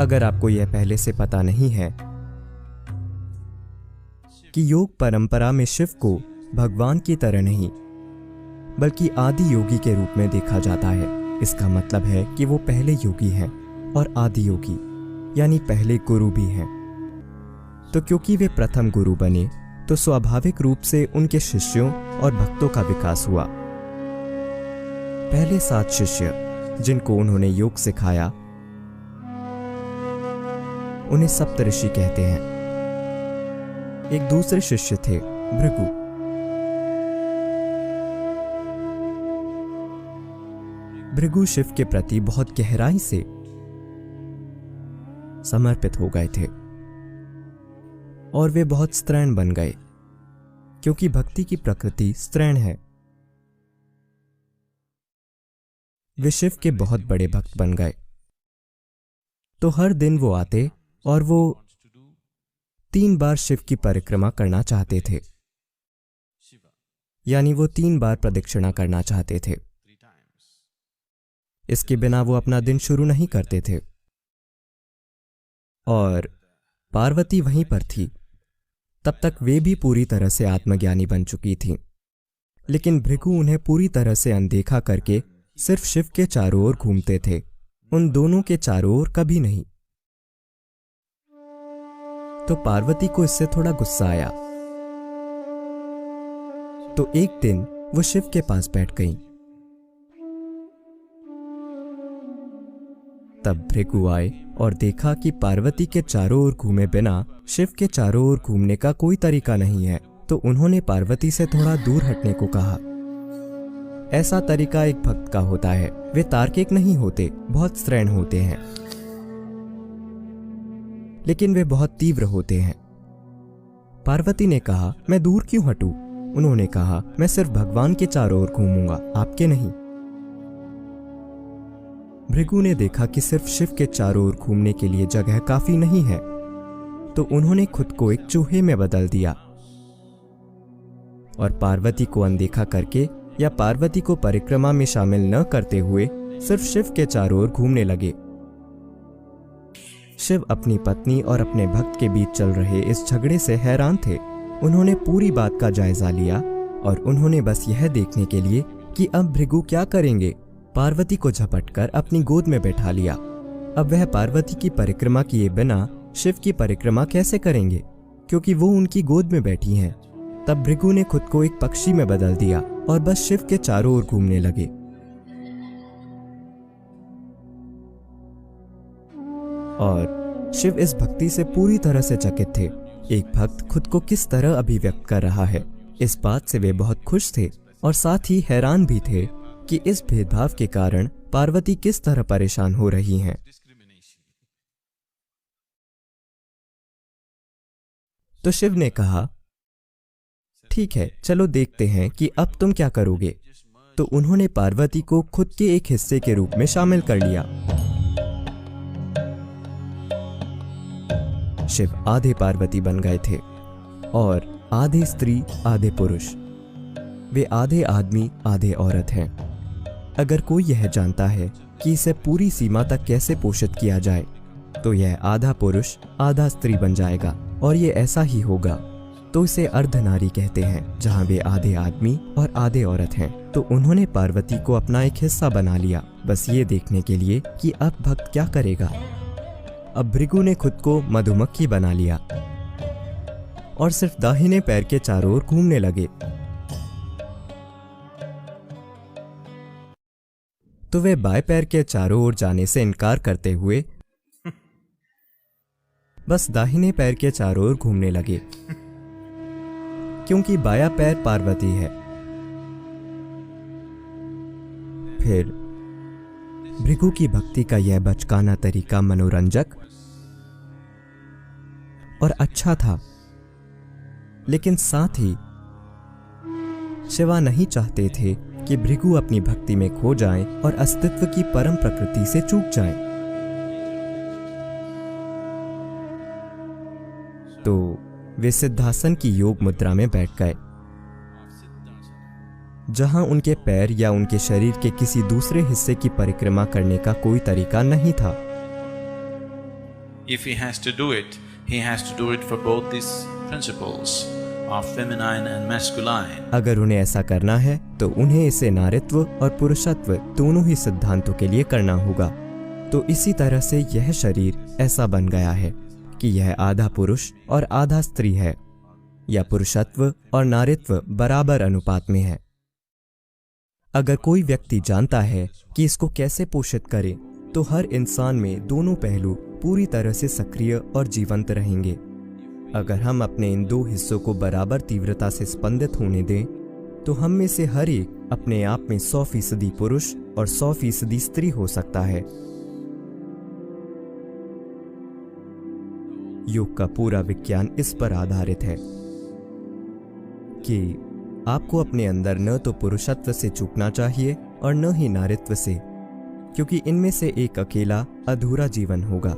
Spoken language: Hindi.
अगर आपको यह पहले से पता नहीं है कि योग परंपरा में शिव को भगवान की तरह नहीं बल्कि आदि योगी के रूप में देखा जाता है, इसका मतलब है कि वो पहले योगी हैं और आदि योगी यानी पहले गुरु भी हैं। तो क्योंकि वे प्रथम गुरु बने तो स्वाभाविक रूप से उनके शिष्यों और भक्तों का विकास हुआ। पहले 7 शिष्य जिनको उन्होंने योग सिखाया उन्हें सप्तऋषि कहते हैं। एक दूसरे शिष्य थे भृगु। भृगु शिव के प्रति बहुत गहराई से समर्पित हो गए थे और वे बहुत स्त्रैण बन गए, क्योंकि भक्ति की प्रकृति स्त्रैण है। वे शिव के बहुत बड़े भक्त बन गए। तो हर दिन वो आते और वो 3 बार शिव की परिक्रमा करना चाहते थे, यानी वो 3 बार प्रदक्षिणा करना चाहते थे। इसके बिना वो अपना दिन शुरू नहीं करते थे। और पार्वती वहीं पर थी। तब तक वे भी पूरी तरह से आत्मज्ञानी बन चुकी थीं। लेकिन भृगु उन्हें पूरी तरह से अनदेखा करके सिर्फ शिव के चारों ओर घूमते थे, उन दोनों के चारों ओर कभी नहीं। तो पार्वती को इससे थोड़ा गुस्सा आया। तो एक दिन वो शिव के पास बैठ गईं। तब भृगु आए और देखा कि पार्वती के चारों ओर घूमे बिना शिव के चारों ओर घूमने का कोई तरीका नहीं है। तो उन्होंने पार्वती से थोड़ा दूर हटने को कहा। ऐसा तरीका एक भक्त का होता है। वे तार्किक नहीं होते, बहुत स्त्रैण होते हैं, लेकिन वे बहुत तीव्र होते हैं। पार्वती ने कहा, मैं दूर क्यों हटूं? उन्होंने कहा, मैं सिर्फ भगवान के चारों ओर घूमूंगा, आपके नहीं। भृगु ने देखा कि सिर्फ शिव के चारों ओर घूमने के लिए जगह काफी नहीं है, तो उन्होंने खुद को एक चूहे में बदल दिया और पार्वती को अनदेखा करके या पार्वती को परिक्रमा में शामिल न करते हुए सिर्फ शिव के चारों ओर घूमने लगे। शिव अपनी पत्नी और अपने भक्त के बीच चल रहे इस झगड़े से हैरान थे। उन्होंने पूरी बात का जायजा लिया और उन्होंने बस यह देखने के लिए कि अब भृगु क्या करेंगे, पार्वती को झपटकर अपनी गोद में बैठा लिया। अब वह पार्वती की परिक्रमा किए बिना शिव की परिक्रमा कैसे करेंगे, क्योंकि वो उनकी गोद में बैठी हैं। तब भृगु ने खुद को एक पक्षी में बदल दिया और बस शिव के चारों ओर घूमने लगे। और शिव इस भक्ति से पूरी तरह से चकित थे। एक भक्त खुद को किस तरह अभिव्यक्त कर रहा है, इस बात से वे बहुत खुश थे और साथ ही हैरान भी थे कि इस भेदभाव के कारण पार्वती किस तरह परेशान हो रही हैं। तो शिव ने कहा, ठीक है, चलो देखते हैं कि अब तुम क्या करोगे। तो उन्होंने पार्वती को खुद के एक हिस्से के रूप में शामिल कर लिया। शिव आधे पार्वती बन गए थे और आधे स्त्री आधे पुरुष। वे आधे आदमी आधे औरत हैं। अगर कोई यह जानता है कि इसे पूरी सीमा तक कैसे पोषित किया जाए, तो यह आधा पुरुष आधा स्त्री बन जाएगा और ये ऐसा ही होगा। तो इसे अर्धनारी कहते हैं, जहां वे आधे आदमी और आधे औरत हैं। तो उन्होंने पार्वती को अपना एक हिस्सा बना लिया, बस ये देखने के लिए कि अब भक्त क्या करेगा। अब भृगु ने खुद को मधुमक्खी बना लिया और सिर्फ दाहिने पैर के चारों ओर घूमने लगे। तो वे बाएं पैर के चारों ओर जाने से इनकार करते हुए बस दाहिने पैर के चारों ओर घूमने लगे, क्योंकि बायां पैर पार्वती है। फिर भृगु की भक्ति का यह बचकाना तरीका मनोरंजक और अच्छा था, लेकिन साथ ही शिवा नहीं चाहते थे कि भृगु अपनी भक्ति में खो जाएं और अस्तित्व की परम प्रकृति से चूक जाएं। तो वे सिद्धासन की योग मुद्रा में बैठ गए, जहां उनके पैर या उनके शरीर के किसी दूसरे हिस्से की परिक्रमा करने का कोई तरीका नहीं था। If he has to do it, he has to do it for both these principles of feminine and masculine. अगर उन्हें ऐसा करना है तो उन्हें इसे नारीत्व और पुरुषत्व दोनों ही सिद्धांतों के लिए करना होगा। तो इसी तरह से यह शरीर ऐसा बन गया है कि यह आधा पुरुष और आधा स्त्री है, या पुरुषत्व और नारीत्व बराबर अनुपात में है। अगर कोई व्यक्ति जानता है कि इसको कैसे पोषित करे, तो हर इंसान में दोनों पहलू पूरी तरह से सक्रिय और जीवंत रहेंगे। अगर हम अपने इन दो हिस्सों को बराबर तीव्रता से स्पंदित होने दें, तो हम में से हर एक अपने आप में 100% पुरुष और 100% स्त्री हो सकता है। योग का पूरा विज्ञान इस पर आधारित है कि आपको अपने अंदर न तो पुरुषत्व से चूकना चाहिए और न ही नारीत्व से, क्योंकि इनमें से एक अकेला अधूरा जीवन होगा।